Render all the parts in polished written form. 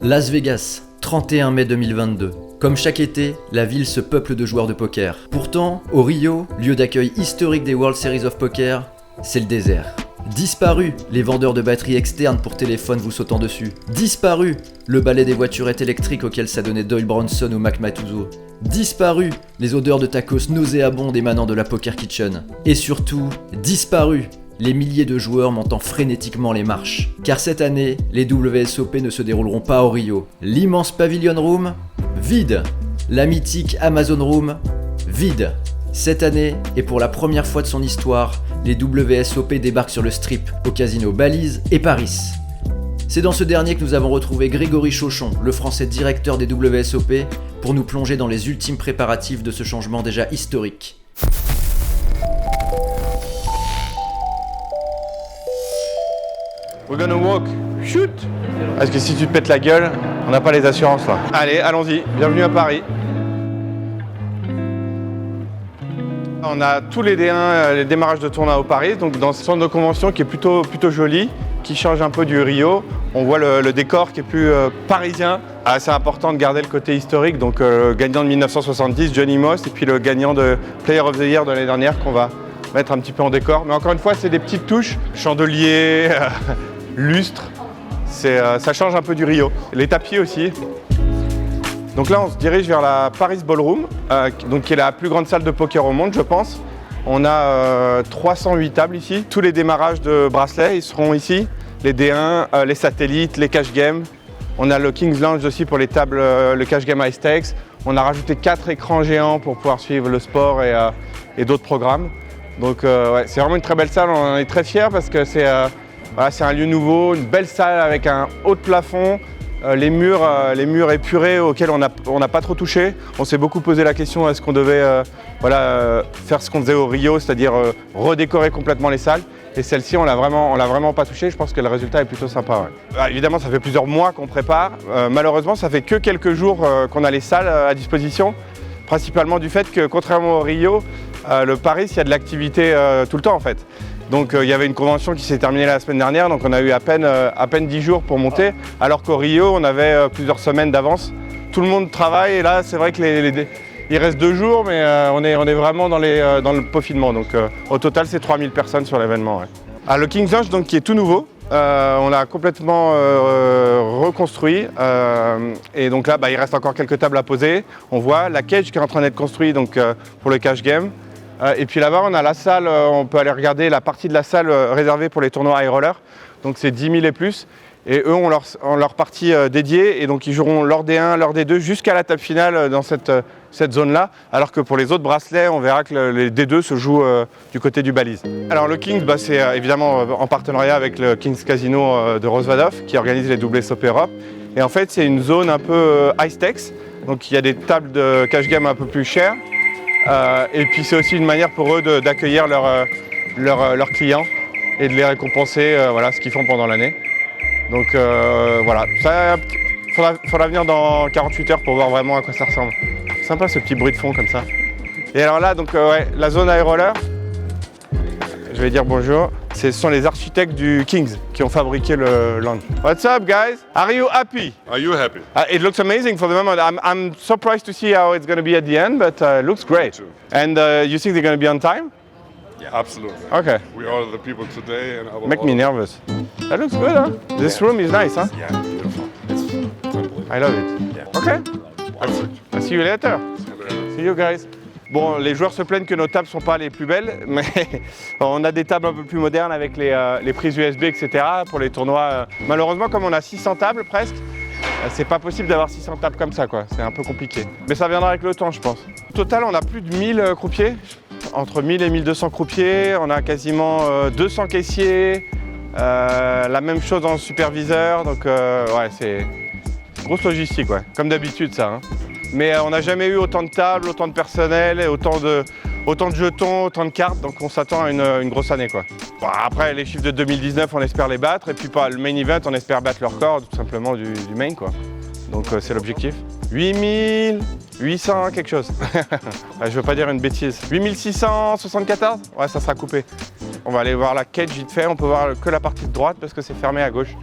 Las Vegas, 31 mai 2022. Comme chaque été, la ville se peuple de joueurs de poker. Pourtant, au Rio, lieu d'accueil historique des World Series of Poker, c'est le désert. Disparu, les vendeurs de batteries externes pour téléphone vous sautant dessus. Disparu, le balai des voiturettes électriques auxquelles s'adonnait Doyle Bronson ou Mac Matuzo. Disparu, les odeurs de tacos nauséabondes émanant de la Poker Kitchen. Et surtout, disparu, les milliers de joueurs montant frénétiquement les marches. Car cette année, les WSOP ne se dérouleront pas au Rio. L'immense Pavilion Room, vide. La mythique Amazon Room, vide. Cette année, et pour la première fois de son histoire, les WSOP débarquent sur le Strip, au casino Bally's et Paris. C'est dans ce dernier que nous avons retrouvé Grégory Chauchon, le français directeur des WSOP, pour nous plonger dans les ultimes préparatifs de ce changement déjà historique. We're gonna walk. Shoot! Parce que si tu te pètes la gueule, on n'a pas les assurances là. Allez, allons-y. Bienvenue à Paris. On a tous les D1, les démarrages de tournoi au Paris, donc dans ce centre de convention qui est plutôt joli, qui change un peu du Rio. On voit le décor qui est plus parisien. C'est important de garder le côté historique, donc le gagnant de 1970, Johnny Moss, et puis le gagnant de Player of the Year de l'année dernière qu'on va mettre un petit peu en décor. Mais encore une fois, c'est des petites touches, chandelier, lustre, ça change un peu du Rio. Les tapis aussi. Donc là, on se dirige vers la Paris Ballroom, qui est la plus grande salle de poker au monde, je pense. On a 308 tables ici. Tous les démarrages de bracelets, ils seront ici. Les D1, les satellites, les cash games. On a le King's Lounge aussi pour les tables, le cash game high stakes. On a rajouté 4 écrans géants pour pouvoir suivre le sport et d'autres programmes. Donc ouais, c'est vraiment une très belle salle, on en est très fiers parce que c'est un lieu nouveau, une belle salle avec un haut plafond, les murs épurés auxquels on n'a pas trop touché. On s'est beaucoup posé la question est-ce qu'on devait faire ce qu'on faisait au Rio, c'est-à-dire redécorer complètement les salles. Et celle-ci, on l'a vraiment pas touché. Je pense que le résultat est plutôt sympa. Ouais. Évidemment, ça fait plusieurs mois qu'on prépare. Malheureusement, ça fait que quelques jours qu'on a les salles à disposition. Principalement du fait que, contrairement au Rio, le Paris, il y a de l'activité tout le temps en fait. Donc il y avait une convention qui s'est terminée la semaine dernière, donc on a eu à peine 10 jours pour monter, alors qu'au Rio, on avait plusieurs semaines d'avance. Tout le monde travaille et là, c'est vrai que il reste 2 jours, mais on est vraiment dans le peaufinement. Donc au total, c'est 3000 personnes sur l'événement. Ouais. Le King's Lounge, donc, qui est tout nouveau. On l'a complètement reconstruit et donc là il reste encore quelques tables à poser. On voit la cage qui est en train d'être construite donc, pour le cash game. Et puis là-bas on a la salle, on peut aller regarder la partie de la salle réservée pour les tournois high roller. Donc c'est 10 000 et plus. Et eux ont leur partie dédiée et donc ils joueront leur D1, leur D2 jusqu'à la table finale dans cette zone-là. Alors que pour les autres bracelets, on verra que les D2 se jouent du côté du Bally's. Alors le King's, c'est évidemment en partenariat avec le King's Casino de Rosvadov qui organise les WSOP Europe. Et en fait, c'est une zone un peu high stakes. Donc il y a des tables de cash game un peu plus chères. Et puis c'est aussi une manière pour eux d'accueillir leurs clients et de les récompenser, voilà, ce qu'ils font pendant l'année. Donc voilà, ça faudra venir dans 48 heures pour voir vraiment à quoi ça ressemble. Sympa ce petit bruit de fond comme ça. Et alors là, donc ouais, la zone high roller, je vais dire bonjour. Ce sont les architectes du King's qui ont fabriqué le land. What's up, guys? Are you happy? Are you happy? It looks amazing for the moment. I'm surprised to see how it's going to be at the end, but it looks great. too. And you think they're going to be on time? Yeah, absolutely. Okay. We order the people today, and I will Make me order- nervous. That looks good, huh? This room is nice, huh? Yeah, beautiful. It's unbelievable. I love it. Yeah. Okay. Perfect. I'll see you later. See you guys. Bon, les joueurs se plaignent que nos tables ne sont pas les plus belles, mais on a des tables un peu plus modernes avec les prises USB, etc. pour les tournois. Malheureusement, comme on a 600 tables presque, c'est pas possible d'avoir 600 tables comme ça, quoi. C'est un peu compliqué. Mais ça viendra avec le temps, je pense. Au total, on a plus de 1000 croupiers, entre 1000 et 1200 croupiers. On a quasiment 200 caissiers, la même chose en superviseur. Donc, ouais, c'est grosse logistique, ouais. Comme d'habitude, ça. Hein. Mais on n'a jamais eu autant de tables, autant de personnel, et autant de jetons, autant de cartes, donc on s'attend à une grosse année, quoi. Bon, après, les chiffres de 2019, on espère les battre, et puis le main event, on espère battre le record, tout simplement, du main, quoi. Donc c'est l'objectif. 8800 quelque chose. Je veux pas dire une bêtise. 8674 ? Ouais, ça sera coupé. On va aller voir la cage vite fait, on peut voir que la partie de droite parce que c'est fermé à gauche.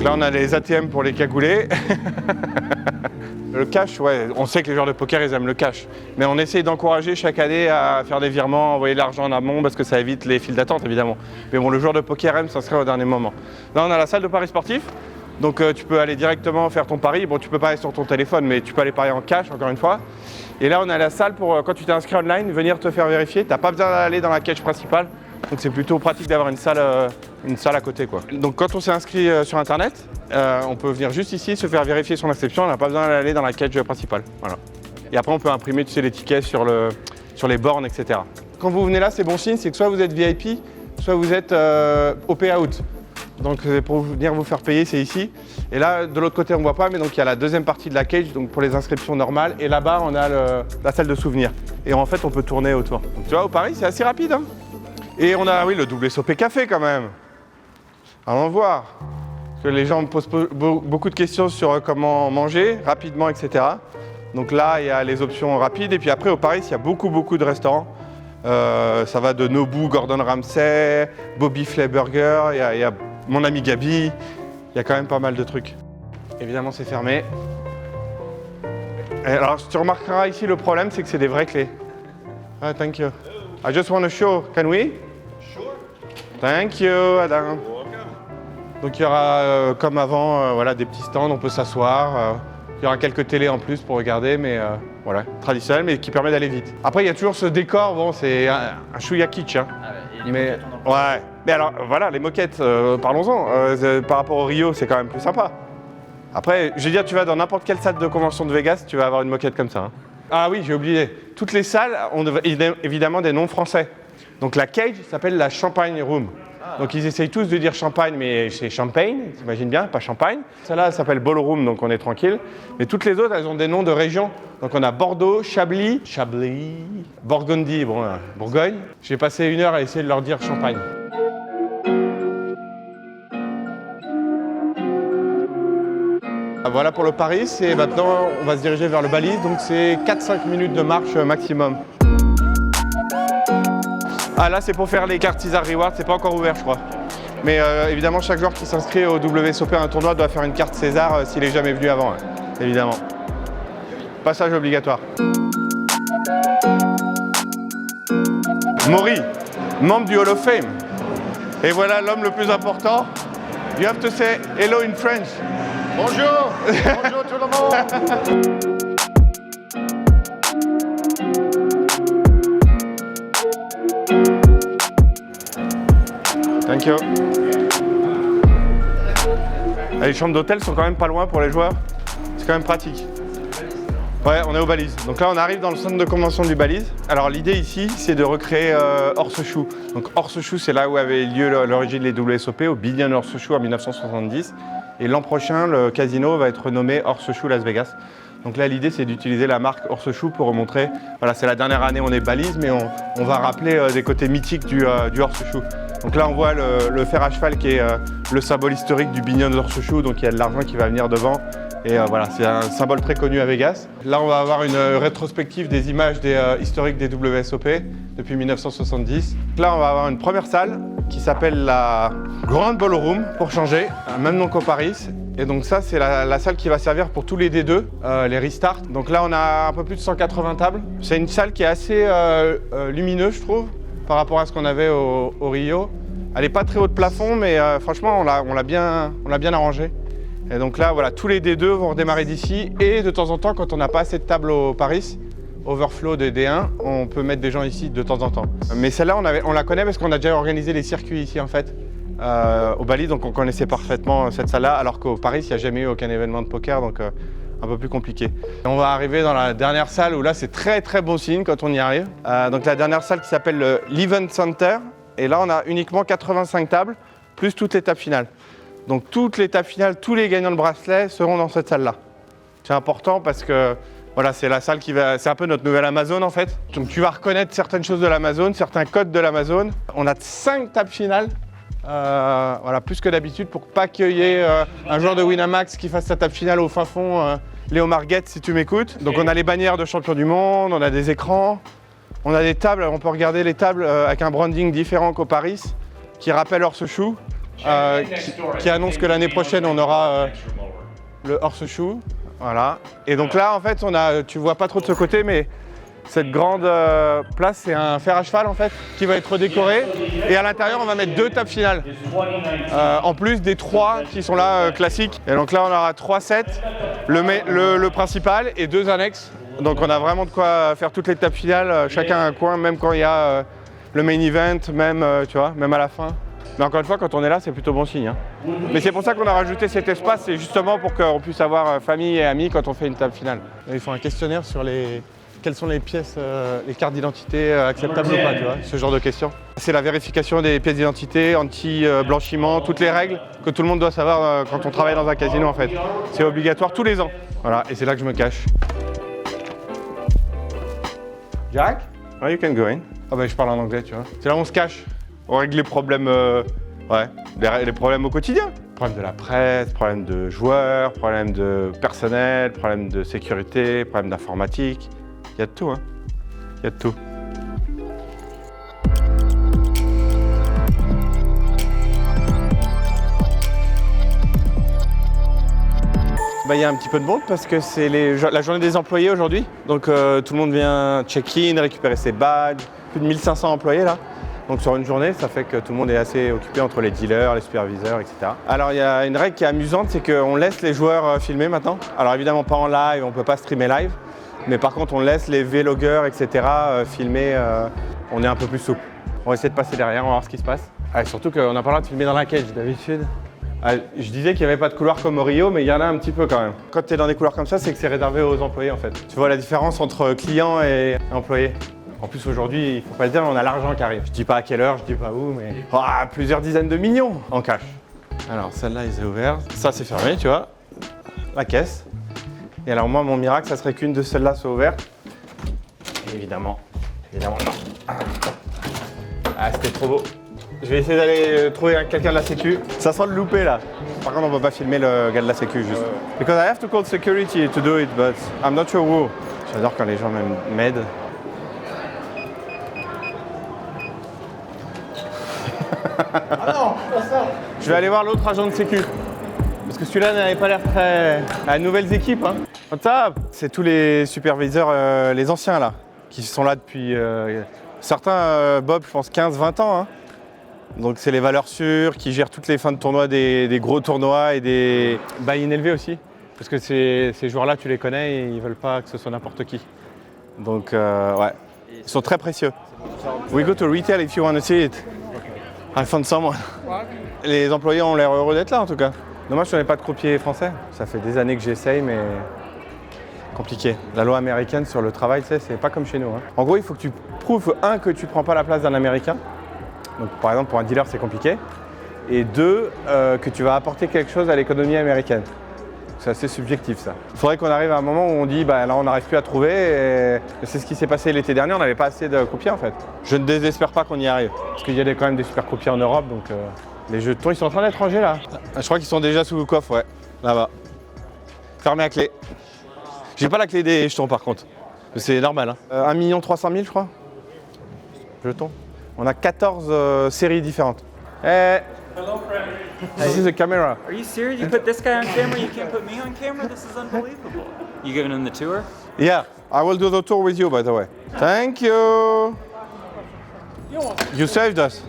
Donc là, on a les ATM pour les cagouler. Le cash, ouais, on sait que les joueurs de poker, ils aiment le cash. Mais on essaye d'encourager chaque année à faire des virements, envoyer de l'argent en amont, parce que ça évite les files d'attente, évidemment. Mais bon, le joueur de poker aime s'inscrire au dernier moment. Là, on a la salle de paris sportif. Donc tu peux aller directement faire ton pari. Bon, tu peux parier sur ton téléphone, mais tu peux aller parier en cash, encore une fois. Et là, on a la salle pour, quand tu t'es inscrit online, venir te faire vérifier. Tu n'as pas besoin d'aller dans la cage principale. Donc c'est plutôt pratique d'avoir une salle à côté, quoi. Donc quand on s'est inscrit sur Internet, on peut venir juste ici, se faire vérifier son inscription. On n'a pas besoin d'aller dans la cage principale. Voilà. Et après, on peut imprimer, tu sais, les tickets sur les bornes, etc. Quand vous venez là, c'est bon signe, c'est que soit vous êtes VIP, soit vous êtes au payout. Donc pour venir vous faire payer, c'est ici. Et là, de l'autre côté, on ne voit pas, mais donc il y a la deuxième partie de la cage, donc pour les inscriptions normales. Et là-bas, on a la salle de souvenirs. Et en fait, on peut tourner autour. Donc tu vois, au Paris, c'est assez rapide, hein. Et on a, oui, le WSOP Café quand même. Allons voir. Parce que les gens me posent beaucoup de questions sur comment manger rapidement, etc. Donc là, il y a les options rapides. Et puis après, au Paris, il y a beaucoup de restaurants. Ça va de Nobu, Gordon Ramsay, Bobby Flay Burger, il y a mon ami Gabi. Il y a quand même pas mal de trucs. Évidemment, c'est fermé. Et alors, tu remarqueras ici, le problème, c'est que c'est des vraies clés. Ah, thank you. I just want to show. Can we? Sure. Thank you, Adam. Donc il y aura, comme avant, voilà, des petits stands, on peut s'asseoir. Il y aura quelques télés en plus pour regarder, mais voilà, traditionnel, mais qui permet d'aller vite. Après, il y a toujours ce décor, bon, c'est un chouïa kitsch, hein. Ah ouais, mais ouais. Mais alors, voilà, les moquettes, parlons-en. Par rapport au Rio, c'est quand même plus sympa. Après, je veux dire, tu vas dans n'importe quelle salle de convention de Vegas, tu vas avoir une moquette comme ça, hein. Ah oui, j'ai oublié. Toutes les salles ont évidemment des noms français. Donc la cage s'appelle la Champagne Room. Donc ils essayent tous de dire champagne, mais c'est champagne, t'imagines bien, pas champagne. Celle-là, elle s'appelle Ballroom, donc on est tranquille. Mais toutes les autres, elles ont des noms de régions. Donc on a Bordeaux, Chablis, Burgundy, bon, Bourgogne. J'ai passé 1 heure à essayer de leur dire champagne. Voilà pour le Paris, et maintenant on va se diriger vers le Balise, donc c'est 4-5 minutes de marche maximum. Ah là c'est pour faire les cartes Caesar Reward, c'est pas encore ouvert je crois. Mais évidemment chaque joueur qui s'inscrit au WSOP un tournoi doit faire une carte César s'il est jamais venu avant, hein, évidemment. Passage obligatoire. Maury, membre du Hall of Fame. Et voilà l'homme le plus important. You have to say hello in French. Bonjour, bonjour tout le monde. Thank you. Les chambres d'hôtel sont quand même pas loin pour les joueurs. C'est quand même pratique. Ouais, on est au Balise. Donc là, on arrive dans le centre de convention du Balise. Alors l'idée ici, c'est de recréer Horseshoe. Donc Horseshoe, c'est là où avait lieu l'origine des WSOP, au Billion Horseshoe en 1970. Et l'an prochain, le casino va être renommé Horseshoe Las Vegas. Donc là, l'idée, c'est d'utiliser la marque Horseshoe pour montrer, voilà, c'est la dernière année, on est Balise, mais on va rappeler des côtés mythiques du Horseshoe. Donc là, on voit le fer à cheval qui est le symbole historique du Billion Horseshoe, donc il y a de l'argent qui va venir devant. Et voilà, c'est un symbole très connu à Vegas. Là, on va avoir une rétrospective des images historiques des WSOP depuis 1970. Là, on va avoir une première salle qui s'appelle la Grand Ballroom, pour changer, même nom qu'au Paris. Et donc ça, c'est la salle qui va servir pour tous les D2, les restarts. Donc là, on a un peu plus de 180 tables. C'est une salle qui est assez lumineuse, je trouve, par rapport à ce qu'on avait au Rio. Elle n'est pas très haut de plafond, mais franchement, on l'a bien arrangé. Et donc là, voilà, tous les D2 vont redémarrer d'ici. Et de temps en temps, quand on n'a pas assez de tables au Paris, overflow des D1, on peut mettre des gens ici de temps en temps. Mais celle-là, on la connaît parce qu'on a déjà organisé les circuits ici, en fait, au Bali. Donc on connaissait parfaitement cette salle-là, alors qu'au Paris, il n'y a jamais eu aucun événement de poker, donc un peu plus compliqué. Et on va arriver dans la dernière salle où là, c'est très très bon signe quand on y arrive. Donc la dernière salle qui s'appelle l'Event Center. Et là, on a uniquement 85 tables, plus toute l'étape finale. Donc toute l'étape finale, tous les gagnants de bracelet seront dans cette salle-là. C'est important parce que voilà, c'est la salle c'est un peu notre nouvelle Amazon en fait. Donc tu vas reconnaître certaines choses de l'Amazon, certains codes de l'Amazon. On a 5 tables finales, voilà, plus que d'habitude pour pas qu'il y ait un joueur de Winamax qui fasse sa table finale au fin fond. Léo Marguette, si tu m'écoutes. Donc on a les bannières de champion du monde, on a des écrans, on a des tables, on peut regarder les tables avec un branding différent qu'au Paris, qui rappelle Horseshoe. qui annonce que l'année prochaine on aura le horseshoe. Voilà. Et donc là en fait tu vois pas trop de ce côté, mais cette grande place, c'est un fer à cheval en fait qui va être décoré. Et à l'intérieur on va mettre 2 tables finales. En plus des 3 qui sont là classiques. Et donc là on aura 3 sets, le principal et 2 annexes. Donc on a vraiment de quoi faire toutes les tables finales, chacun un coin, même quand il y a le main event, même, tu vois, même à la fin. Mais encore une fois, quand on est là, c'est plutôt bon signe. Hein. Mais c'est pour ça qu'on a rajouté cet espace, c'est justement pour qu'on puisse avoir famille et amis quand on fait une table finale. Ils font un questionnaire sur quelles sont les pièces, les cartes d'identité acceptables ou pas, tu vois, ce genre de questions. C'est la vérification des pièces d'identité, anti-blanchiment, toutes les règles que tout le monde doit savoir quand on travaille dans un casino en fait. C'est obligatoire tous les ans. Voilà, et c'est là que je me cache. Jack? Oh, you can go in. Ah bah je parle en anglais, tu vois. C'est là où on se cache. On règle les problèmes, les problèmes au quotidien. Problème de la presse, problème de joueurs, problème de personnel, problème de sécurité, problème d'informatique. Il y a de tout, hein. Il y a de tout. Il y a un petit peu de monde parce que c'est la journée des employés aujourd'hui. Donc tout le monde vient check-in, récupérer ses badges. Plus de 1500 employés là. Donc sur une journée, ça fait que tout le monde est assez occupé entre les dealers, les superviseurs, etc. Alors il y a une règle qui est amusante, c'est qu'on laisse les joueurs filmer maintenant. Alors évidemment pas en live, on ne peut pas streamer live. Mais par contre, on laisse les vlogueurs, etc. filmer. On est un peu plus souple. On va essayer de passer derrière, on va voir ce qui se passe. Ah, et surtout qu'on n'a pas le droit de filmer dans la cage d'habitude. Ah, je disais qu'il n'y avait pas de couloir comme au Rio, mais il y en a un petit peu quand même. Quand tu es dans des couloirs comme ça, c'est que c'est réservé aux employés en fait. Tu vois la différence entre clients et employés. En plus aujourd'hui, il faut pas le dire, on a l'argent qui arrive. Je dis pas à quelle heure, je dis pas où, mais plusieurs dizaines de millions en cash. Alors celle-là, ils sont ouverts. Ça, c'est fermé, tu vois. La caisse. Et alors moi, mon miracle, ça serait qu'une de celles-là soit ouverte. Et évidemment non. Ah, c'était trop beau. Je vais essayer d'aller trouver quelqu'un de la sécu. Ça sent le loupé là. Par contre, on peut pas filmer le gars de la sécu juste. Because I have to call security to do it, but I'm not sure who. J'adore quand les gens m'aident. Ah non, pas ça. Je vais aller voir l'autre agent de sécu. Parce que celui-là n'avait pas l'air très... À nouvelles équipes, hein. Ça, c'est tous les superviseurs, les anciens là, qui sont là depuis... certains, Bob, je pense 15-20 ans. Hein. Donc c'est les valeurs sûres qui gèrent toutes les fins de tournoi des gros tournois et des buy-in élevés aussi. Parce que ces joueurs-là, tu les connais et ils veulent pas que ce soit n'importe qui. Donc ouais, ils sont très précieux. We go to retail if you want to see it. I found someone. Les employés ont l'air heureux d'être là en tout cas. Dommage que je n'ai pas de croupier français. Ça fait des années que j'essaye mais compliqué. La loi américaine sur le travail, tu sais, c'est pas comme chez nous. Hein. En gros, il faut que tu prouves, que tu ne prends pas la place d'un Américain. Donc, par exemple, pour un dealer, c'est compliqué. Et 2, que tu vas apporter quelque chose à l'économie américaine. C'est assez subjectif, ça. Il faudrait qu'on arrive à un moment où on dit, là, on n'arrive plus à trouver. Et c'est ce qui s'est passé l'été dernier, on n'avait pas assez de croupiers, en fait. Je ne désespère pas qu'on y arrive. Parce qu'il y a quand même des super croupiers en Europe, donc les jetons, ils sont en train d'être rangés, là. Je crois qu'ils sont déjà sous le coffre, ouais. Là-bas. Fermé à clé. J'ai pas la clé des jetons, par contre. C'est normal, hein. 1 300 000, je crois. Jetons. On a 14 séries différentes. Hey. Hello, Fred. This is a camera. Are you serious? You put this guy on camera, you can't put me on camera? This is unbelievable. You giving him the tour? Yeah, I will do the tour with you, by the way. Thank you. You saved us.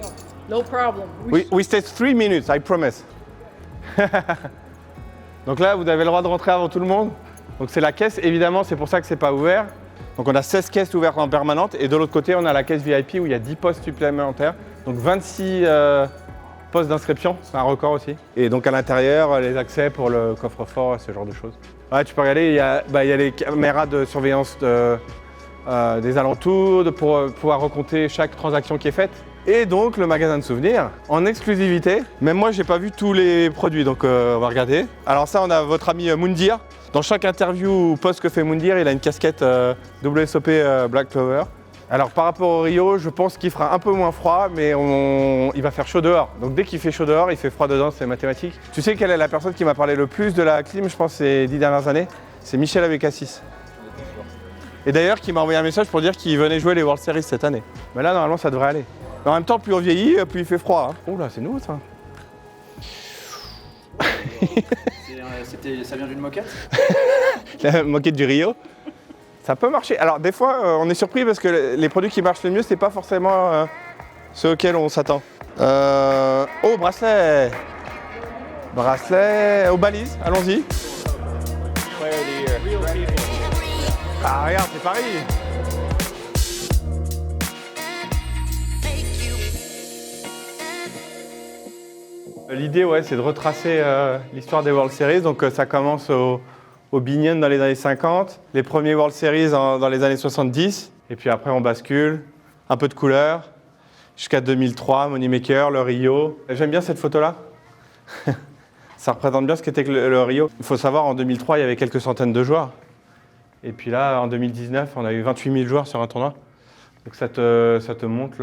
No problem. We stayed 3 minutes, I promise. Donc là, vous avez le droit de rentrer avant tout le monde. Donc c'est la caisse, évidemment, c'est pour ça que c'est pas ouvert. Donc on a 16 caisses ouvertes en permanente et de l'autre côté, on a la caisse VIP où il y a 10 postes supplémentaires. Donc 26 postes d'inscription, c'est un record aussi. Et donc à l'intérieur, les accès pour le coffre-fort, ce genre de choses. Ouais, tu peux regarder, il y a les caméras de surveillance des alentours pour pouvoir recompter chaque transaction qui est faite. Et donc le magasin de souvenirs en exclusivité. Même moi, j'ai pas vu tous les produits, donc on va regarder. Alors ça, on a votre ami Moundir. Dans chaque interview ou post que fait Moundir, il a une casquette WSOP Black Clover. Alors par rapport au Rio, je pense qu'il fera un peu moins froid, mais il va faire chaud dehors. Donc dès qu'il fait chaud dehors, il fait froid dedans, c'est mathématique. Tu sais quelle est la personne qui m'a parlé le plus de la clim, je pense, ces 10 dernières années? C'est Michel Abécassis. Et d'ailleurs, qui m'a envoyé un message pour dire qu'il venait jouer les World Series cette année. Mais là, normalement, ça devrait aller. Mais en même temps, plus on vieillit, plus il fait froid. Hein. Oh là, c'est nouveau ça. Ça vient d'une moquette? La moquette du Rio. Ça peut marcher. Alors des fois, on est surpris parce que les produits qui marchent le mieux, c'est pas forcément ceux auxquels on s'attend. Oh, bracelet. Bracelet aux balises, allons-y. Ah regarde, c'est Paris. L'idée, ouais, c'est de retracer l'histoire des World Series. Donc ça commence au Binion dans les années 50, les premiers World Series dans les années 70, et puis après on bascule, un peu de couleur, jusqu'à 2003, Moneymaker, le Rio. J'aime bien cette photo-là. Ça représente bien ce qu'était le Rio. Il faut savoir, en 2003, il y avait quelques centaines de joueurs. Et puis là, en 2019, on a eu 28 000 joueurs sur un tournoi. Donc ça te montre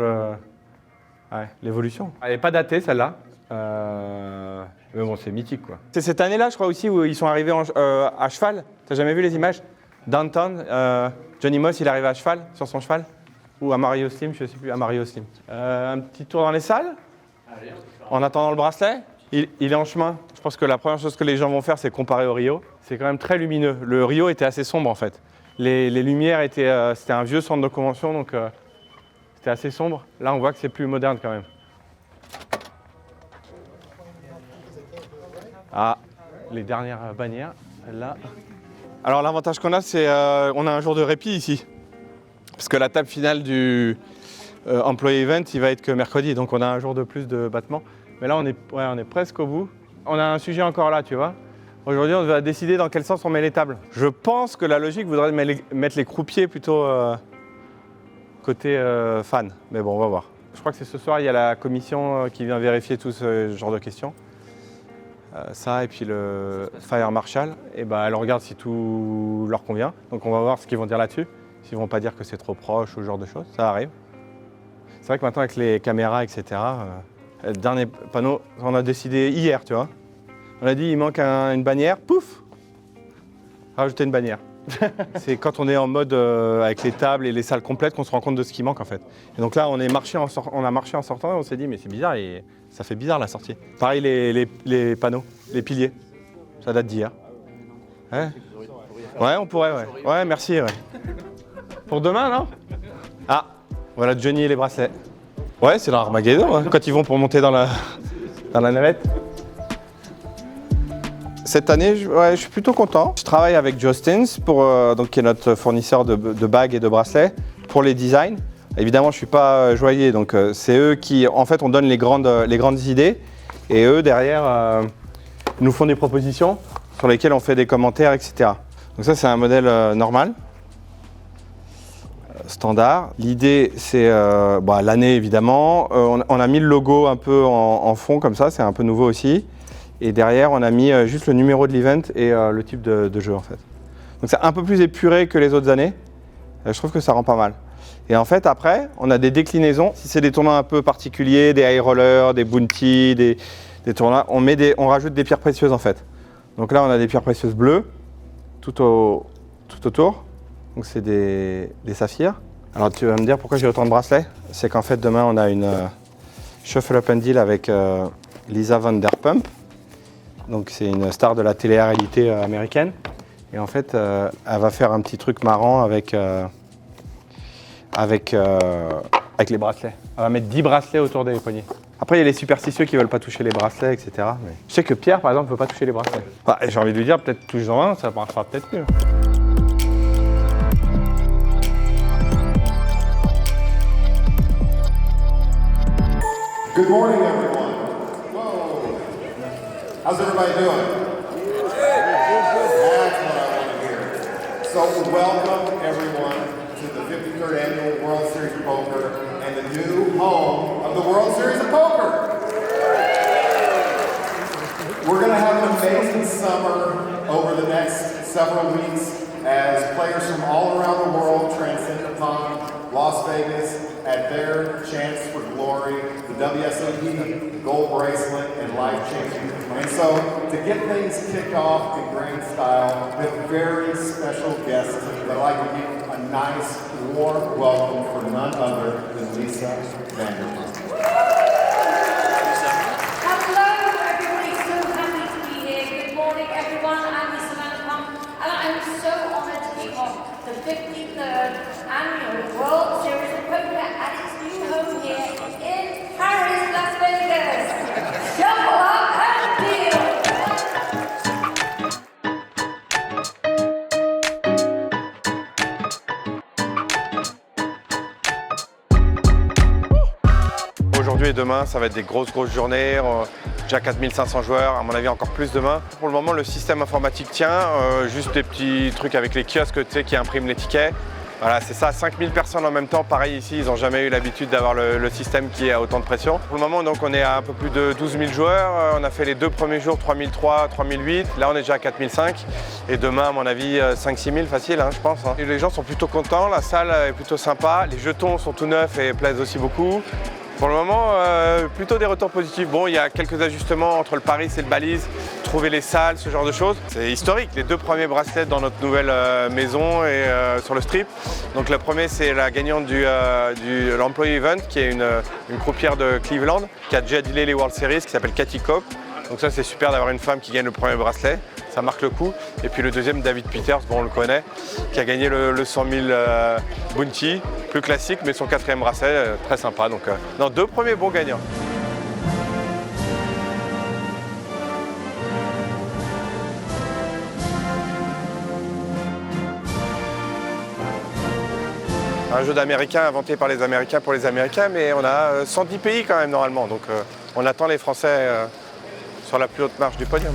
l'évolution. Elle n'est pas datée, celle-là. Mais bon, c'est mythique, quoi. C'est cette année-là, je crois aussi, où ils sont arrivés à cheval. T'as jamais vu les images? Downtown, Johnny Moss, il est arrivé à cheval, sur son cheval. Ou à Mario Slim, je ne sais plus, à Mario Slim. Un petit tour dans les salles. En attendant le bracelet. Il est en chemin. Je pense que la première chose que les gens vont faire, c'est comparer au Rio. C'est quand même très lumineux. Le Rio était assez sombre, en fait. Les lumières étaient... c'était un vieux centre de convention, donc c'était assez sombre. Là, on voit que c'est plus moderne, quand même. Ah, les dernières bannières, là. Alors l'avantage qu'on a, c'est on a un jour de répit ici. Parce que la table finale du Employee Event, il va être que mercredi. Donc on a un jour de plus de battement. Mais là, on est presque au bout. On a un sujet encore là, tu vois. Aujourd'hui, on va décider dans quel sens on met les tables. Je pense que la logique voudrait mettre les croupiers plutôt côté fan. Mais bon, on va voir. Je crois que c'est ce soir, il y a la commission qui vient vérifier tout ce genre de questions. Ça et puis le Fire Marshal, et ben elle regarde si tout leur convient. Donc on va voir ce qu'ils vont dire là-dessus. S'ils vont pas dire que c'est trop proche ou ce genre de choses, ça arrive. C'est vrai que maintenant avec les caméras, etc., le dernier panneau, on a décidé hier, tu vois. On a dit il manque une bannière, pouf, rajouter une bannière. C'est quand on est en mode avec les tables et les salles complètes qu'on se rend compte de ce qui manque en fait. Et donc là on a marché en sortant et on s'est dit mais c'est bizarre et ça fait bizarre la sortie. Pareil les panneaux, les piliers, ça date d'hier. Ouais, on pourrait, ouais. Ouais, merci, ouais. Pour demain, non? Ah, voilà Johnny et les bracelets. Ouais, c'est dans Armageddon, hein, quand ils vont pour monter dans la navette. Cette année, je suis plutôt content. Je travaille avec Justin's, donc, qui est notre fournisseur de bagues et de bracelets, pour les designs. Évidemment, je ne suis pas joaillier, donc c'est eux qui, en fait, on donne les grandes idées. Et eux, derrière, nous font des propositions sur lesquelles on fait des commentaires, etc. Donc ça, c'est un modèle normal, standard. L'idée, c'est l'année, évidemment. On a mis le logo un peu en fond, comme ça, c'est un peu nouveau aussi. Et derrière, on a mis juste le numéro de l'event et le type de jeu, en fait. Donc c'est un peu plus épuré que les autres années. Je trouve que ça rend pas mal. Et en fait, après, on a des déclinaisons. Si c'est des tournois un peu particuliers, des high rollers, des bounty, des tournois, on rajoute des pierres précieuses, en fait. Donc là, on a des pierres précieuses bleues tout autour. Donc c'est des saphirs. Alors tu vas me dire pourquoi j'ai autant de bracelets. C'est qu'en fait, demain, on a une Shuffle Up and Deal avec Lisa Vanderpump. Donc c'est une star de la télé-réalité américaine. Et en fait, elle va faire un petit truc marrant avec les bracelets. Elle va mettre 10 bracelets autour des poignets. Après, il y a les superstitieux qui ne veulent pas toucher les bracelets, etc. Mais je sais que Pierre, par exemple, ne veut pas toucher les bracelets. Enfin, j'ai envie de lui dire, peut-être touche-en un, ça marchera peut-être mieux. Good morning, everyone. Whoa. How's everybody doing? That's what I want to hear. So welcome, everyone, to the 53rd Annual World Series of Poker and the new home of the World Series of Poker. We're going to have an amazing summer over the next several weeks as players from all around the world transcend upon Las Vegas at their chance for glory, the WSOP, the gold bracelet, and life-changing. And so, to get things kicked off in grand style, we have a very special guest that I'd like to give a nice, warm welcome for none other than Lisa Vanderpump. Hello, everybody. So happy to be here. continuer demain, ça va être des grosses journées. Déjà 4500 joueurs, à mon avis encore plus demain. Pour le moment, le système informatique tient, juste des petits trucs avec les kiosques qui impriment les tickets. Voilà, c'est ça, 5000 personnes en même temps. Pareil ici, ils n'ont jamais eu l'habitude d'avoir le système qui est à autant de pression. Pour le moment, donc, on est à un peu plus de 12 000 joueurs. On a fait les 2 premiers jours 3003, 3008. Là, on est déjà à 4005. Et demain, à mon avis, 5-6 000 facile, je pense. Et les gens sont plutôt contents, la salle est plutôt sympa. Les jetons sont tout neufs et plaisent aussi beaucoup. Pour le moment, plutôt des retours positifs. Bon, il y a quelques ajustements entre le Paris et le Balise, trouver les salles, ce genre de choses. C'est historique, les 2 premiers bracelets dans notre nouvelle maison et sur le strip. Donc le premier, c'est la gagnante de l'Employee Event, qui est une croupière de Cleveland, qui a déjà dealé les World Series, qui s'appelle Katie Kopp. Donc ça, c'est super d'avoir une femme qui gagne le premier bracelet. Ça marque le coup. Et puis le deuxième, David Peters, bon, on le connaît, qui a gagné le 100 000 Bounty, plus classique, mais son 4e bracelet, très sympa. Donc, 2 premiers bons gagnants. Un jeu d'Américains inventé par les Américains pour les Américains, mais on a 110 pays quand même normalement. Donc on attend les Français sur la plus haute marche du podium.